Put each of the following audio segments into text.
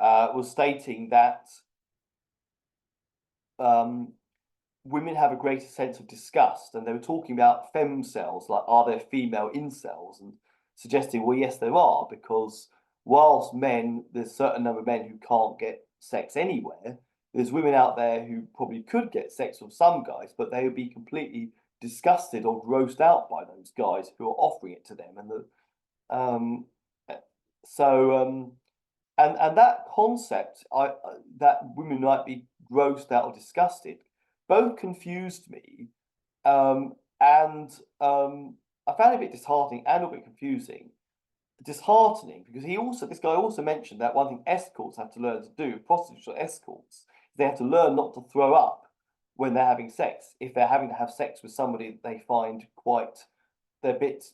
was stating that women have a greater sense of disgust, and they were talking about fem cells, like are there female incels, and suggesting, well, yes, there are, because whilst there's a certain number of men who can't get sex anywhere, there's women out there who probably could get sex from some guys, but they would be completely disgusted or grossed out by those guys who are offering it to them, um, so and that concept, that women might be grossed out or disgusted, both confused me, and I found it a bit disheartening and a bit confusing. Disheartening because this guy also mentioned that one thing escorts have to learn to do, prostitutes or escorts, they have to learn not to throw up when they're having sex. If they're having to have sex with somebody that they find they're a bit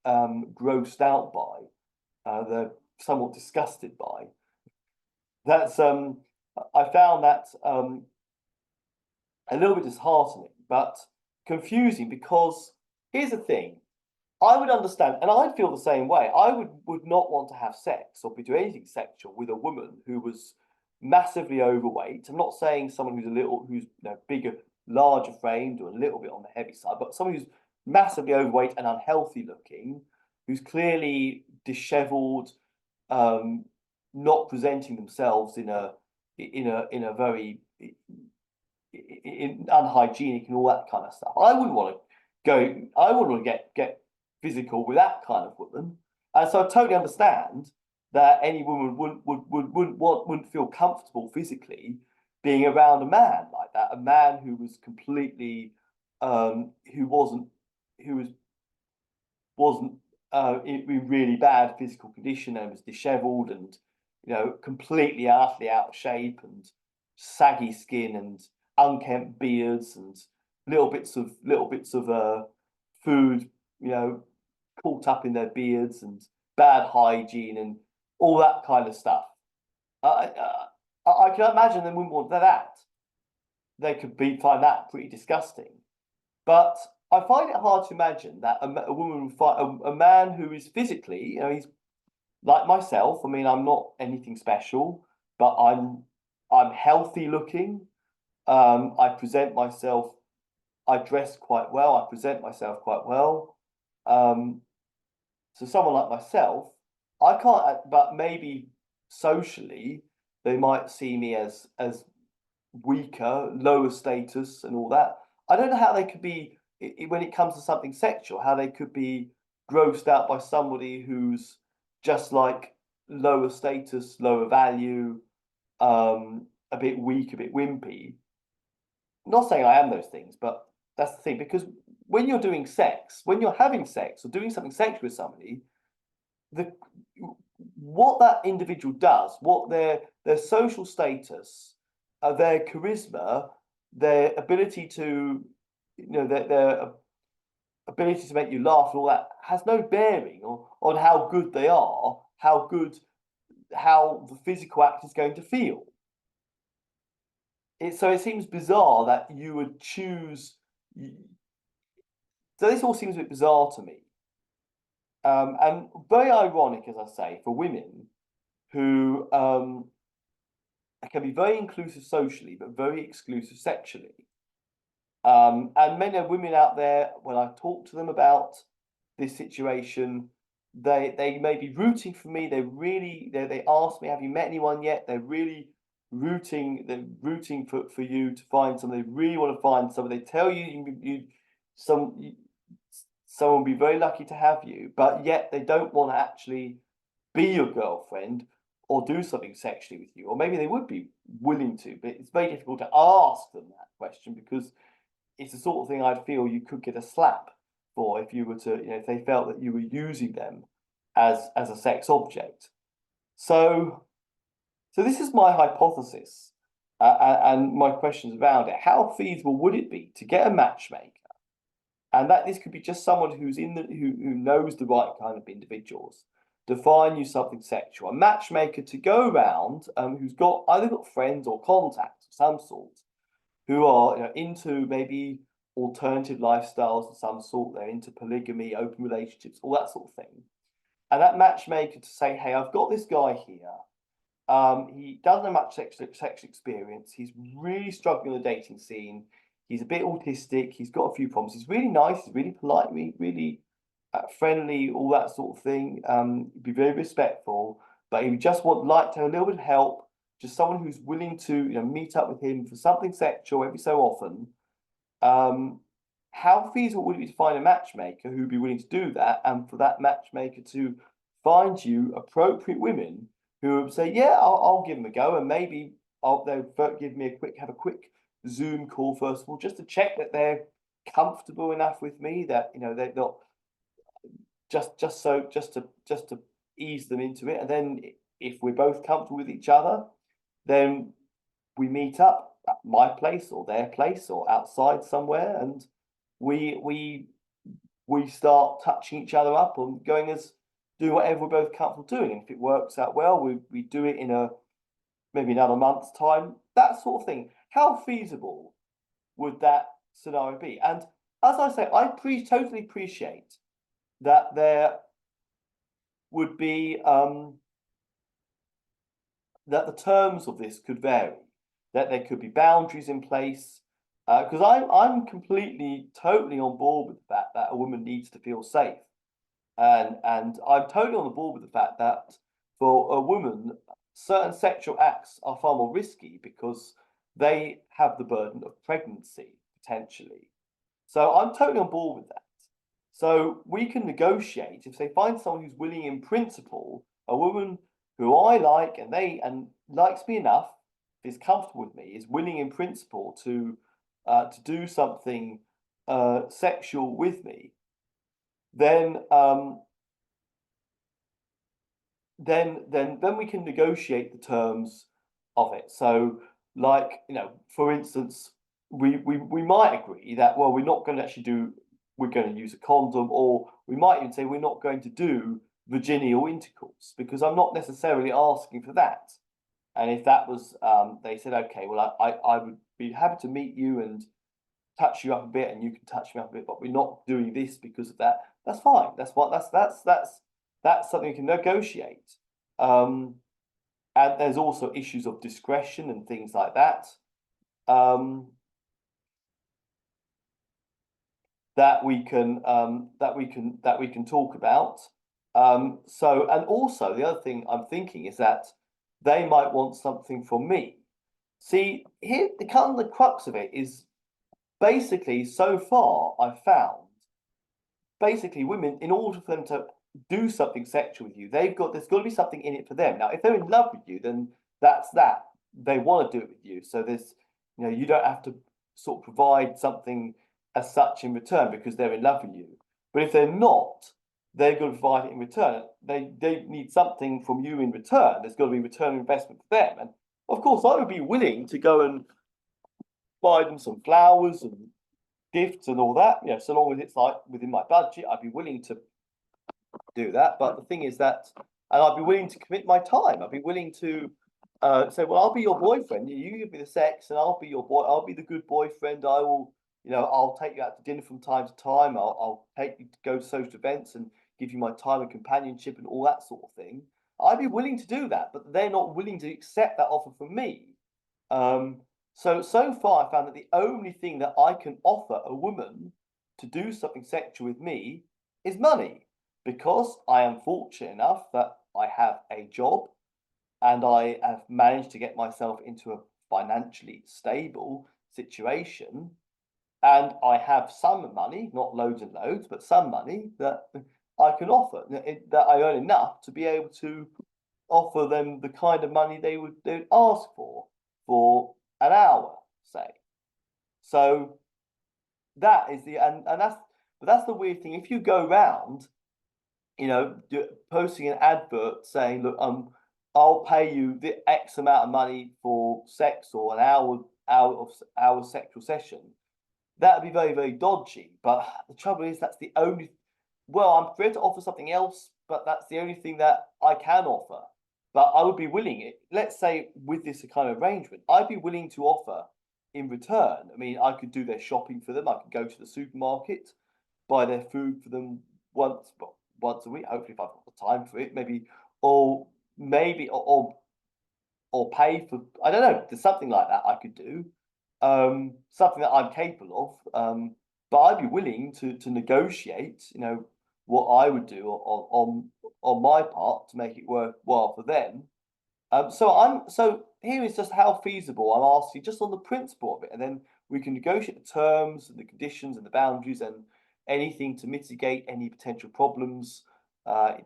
grossed out by, they're somewhat disgusted by. That's I found that a little bit disheartening, but confusing, because here's the thing. I would understand, and I'd feel the same way. I would not want to have sex or do anything sexual with a woman who was massively overweight. I'm not saying someone who's bigger, larger framed or a little bit on the heavy side, but someone who's massively overweight and unhealthy looking, who's clearly dishevelled, not presenting themselves in a very unhygienic and all that kind of stuff. I wouldn't want to get physical with that kind of woman, and so I totally understand that any woman wouldn't feel comfortable physically being around a man like that, a man who was completely who wasn't in really bad physical condition and was dishevelled and completely utterly out of shape and saggy skin and unkempt beards and little bits of food caught up in their beards and bad hygiene and all that kind of stuff. I can imagine they wouldn't want that. They could find that pretty disgusting. But I find it hard to imagine that a woman would find a man who is physically, he's like myself. I mean, I'm not anything special, but I'm healthy looking. I present myself. I dress quite well. I present myself quite well. So someone like myself, I can't. But maybe socially, they might see me as weaker, lower status, and all that. I don't know how they could be when it comes to something sexual. How they could be grossed out by somebody who's just like lower status, lower value, a bit weak, a bit wimpy. I'm not saying I am those things, but that's the thing. Because when you're doing sex, when you're having sex or doing something sexual with somebody, what that individual does, what their social status, their charisma, their ability to, their ability to make you laugh and all that has no bearing on how good they are, how the physical act is going to feel. So it seems bizarre that you would choose. So this all seems a bit bizarre to me. And very ironic, as I say, for women who can be very inclusive socially, but very exclusive sexually. And many women out there, when I talk to them about this situation, they may be rooting for me. They ask me, have you met anyone yet? They're really rooting. They're rooting for you to find someone. They really want to find someone. They tell someone will be very lucky to have you, but yet they don't want to actually be your girlfriend or do something sexually with you. Or maybe they would be willing to, but it's very difficult to ask them that question because it's the sort of thing I'd feel you could get a slap for if you were to, if they felt that you were using them as a sex object. So this is my hypothesis, and my questions around it. How feasible would it be to get a matchmaker, and that this could be just someone who's who knows the right kind of individuals to find you something sexual, a matchmaker to go around, who's either got friends or contacts of some sort, who are into maybe alternative lifestyles of some sort. They're into polygamy, open relationships, all that sort of thing. And that matchmaker to say, hey, I've got this guy here. He doesn't have much sexual experience. He's really struggling on the dating scene. He's a bit autistic. He's got a few problems. He's really nice. He's really polite. Really friendly. All that sort of thing. Be very respectful. But he would just like to have a little bit of help. Just someone who's willing to meet up with him for something sexual every so often. How feasible would it be to find a matchmaker who'd be willing to do that, and for that matchmaker to find you appropriate women who would say, "Yeah, I'll give them a go," and maybe they'll give me have a quick Zoom call first of all, just to check that they're comfortable enough with me, that they're not just to ease them into it, and then if we're both comfortable with each other, then we meet up at my place or their place or outside somewhere, and we start touching each other up and do whatever we're both comfortable doing. And if it works out well, we do it in maybe another month's time, that sort of thing. How feasible would that scenario be? And as I say, I totally appreciate that there would be that the terms of this could vary, that there could be boundaries in place. Because I'm totally on board with the fact that a woman needs to feel safe, and I'm totally on board with the fact that for a woman, certain sexual acts are far more risky because they have the burden of pregnancy potentially. So I'm totally on board with that. So we can negotiate if they find someone who's willing in principle, a woman who I like and likes me enough, is comfortable with me, is willing in principle to do something sexual with me, then we can negotiate the terms of it. So, like, for instance, we might agree that, well, we're not going to we're going to use a condom, or we might even say we're not going to do vaginal intercourse, because I'm not necessarily asking for that. And if that was, they said, okay, well, I would be happy to meet you and touch you up a bit, and you can touch me up a bit, but we're not doing this because of that. That's fine. That's something we can negotiate. And there's also issues of discretion and things like that. That we can talk about. So, and also the other thing I'm thinking is that they might want something from me. See, here the crux of it is basically, so far I've found basically women, in order for them to do something sexual with you, there's got to be something in it for them. Now, if they're in love with you, then that's that. They want to do it with you. So you don't have to sort of provide something as such in return because they're in love with you. But if they're not, they're going to provide it in return. They need something from you in return. There's got to be return investment for them. And of course, I would be willing to go and buy them some flowers and gifts and all that. So long as it's like within my budget, I'd be willing to do that. But the thing is that, and I'd be willing to commit my time. I'd be willing to say, well, I'll be your boyfriend. You give me the sex, and I'll be your boy. I'll be the good boyfriend. I will, I'll take you out to dinner from time to time. I'll take you to go to social events and give you my time and companionship and all that sort of thing. I'd be willing to do that, but they're not willing to accept that offer from me. So far, I found that the only thing that I can offer a woman to do something sexual with me is money, because I am fortunate enough that I have a job and I have managed to get myself into a financially stable situation, and I have some money, not loads and loads, but some money that I can offer, that I earn enough to be able to offer them the kind of money they would ask for an hour, say. So that is that's the weird thing. If you go around, posting an advert saying, look, I'll pay you the X amount of money for sex or an hour sexual session, that would be very, very dodgy. But the trouble is, that's the only. Well, I'm free to offer something else, but that's the only thing that I can offer. But I would be willing, let's say with this kind of arrangement, I'd be willing to offer in return. I mean, I could do their shopping for them. I could go to the supermarket, buy their food for them once a week. Hopefully, if I've got the time for it, maybe, or or pay for, I don't know, there's something like that I could do, something that I'm capable of. But I'd be willing to negotiate, what I would do on my part to make it worthwhile for them. So here is just how feasible I'm asking, just on the principle of it, and then we can negotiate the terms and the conditions and the boundaries and anything to mitigate any potential problems,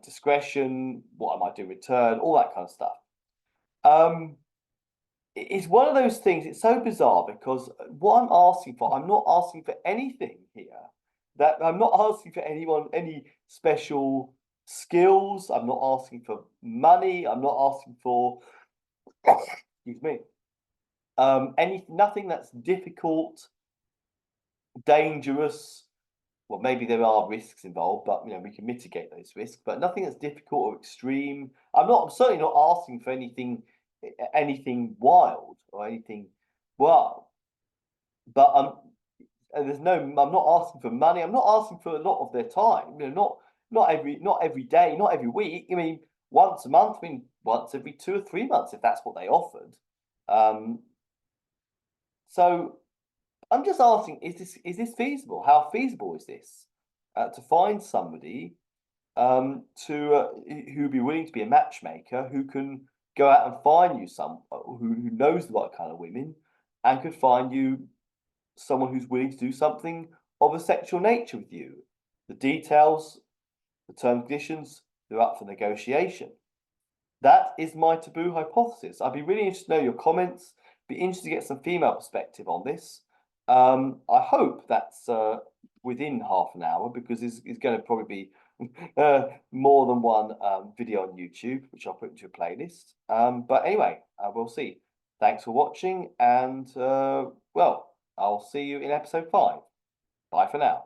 discretion, what I might do in return, all that kind of stuff. It's one of those things. It's so bizarre because what I'm asking for, I'm not asking for anything here. That I'm not asking for any special skills. I'm not asking for money. I'm not asking for, excuse me, nothing that's difficult, dangerous. Well, maybe there are risks involved, but we can mitigate those risks. But nothing that's difficult or extreme. I'm certainly not asking for anything wild or anything wild. But I'm not asking for money. I'm not asking for a lot of their time. Not every day, not every week. I mean, once a month. I mean, once every 2 or 3 months, if that's what they offered. So I'm just asking, is this feasible? How feasible is this to find somebody who'd be willing to be a matchmaker, who can go out and find you who knows the right kind of women, and could find you someone who's willing to do something of a sexual nature with you. The details, the terms and conditions, they're up for negotiation. That is my taboo hypothesis. I'd be really interested to know your comments. Be interested to get some female perspective on this. I hope that's within half an hour, because it's going to probably be more than one video on YouTube, which I'll put into a playlist. But anyway, we'll see. Thanks for watching, and well, I'll see you in episode 5. Bye for now.